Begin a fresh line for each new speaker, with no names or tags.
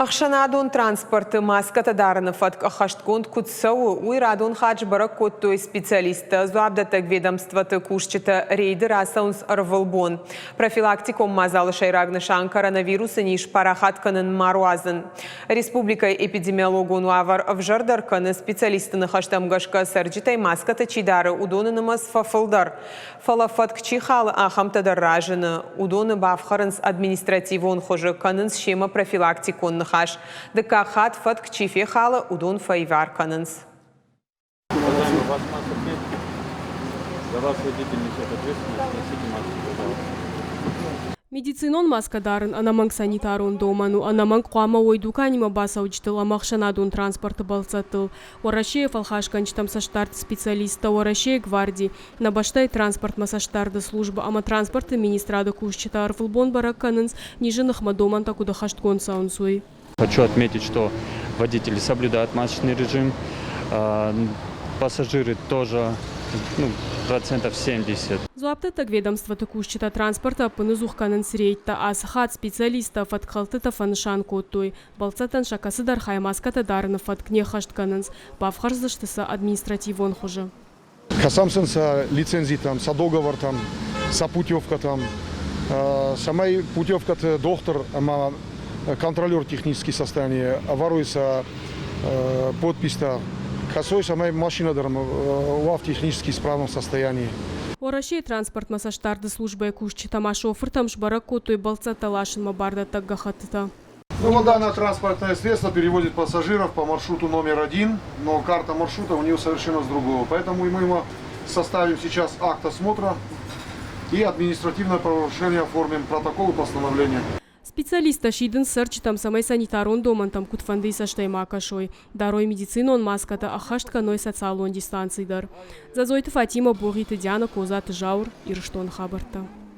Ахшанадон транспорты маската дарны фатк ахаштконд кутсау уйрадон хадж барак коттой специалиста зуабдатак ведомствата кушчета рейдер асаунс арвалбон. Профилактиком мазалы шайрагнышан коронавирусы ниш парахатканын маруазын. Республика эпидемиологон уавар вжардарканы специалистыны хаштамгашка сарджитай маската чидары удонынымыз фафылдар. Фалафатк чихалы ахамтадарражыны удоны бавхарынс административон хожы канынс шема профилактикон хаш. Дека хат фатк чифе хала удон файвар канынс.
За вашу деятельность ответственность несите маску, пожалуйста.
Медицинон маска дарын анаманг санитарун доману анаманг қуама ойдуканима баса учтыл амахшанадун транспорты балцатыл. Орашеев алхашканчтам саштарт специалиста Орашеев гвардии набаштай транспорт масаштарды служба ама транспорты министрада кушчета арфылбон баракканынс нижинах мадоман такуда хашткон саунсуй.
Хочу отметить, что водители соблюдают масочный режим, пассажиры тоже процентов 70.
Зуаптата ведомство текущего транспорта пынызухканын сирейта асхат специалистов откалтыта фаншан коттой. Балцатан шакасыдар хаймаската дарынов откне хаштканынс. Бавхарзаштыса административон хуже.
Касамсынса лицензии там, со договор там, со путевка там. Самай путевка доктор, ама контролер технического состояния, воруется подпись-то. Косой самая машина в технически исправном состоянии.
Орашей транспорт масаштарды службы кушчита шофер там шбарак котой балцата лашин мабарда таггахатыта.
Данное транспортное средство перевозит пассажиров по маршруту номер 1, но карта маршрута у него совершенно с другого. Поэтому мы ему составим сейчас акт осмотра и административное правонарушение оформим, протокол и постановление.
Специалиста шиден сырчи там самай санитарон доман там кутфанды саштайма кашой. Дарой медицинон маската ахаштканой социалон дистанцийдар. Зазойты Фатима Бориты Диана Козаты Жаур Ирштон Хабарта.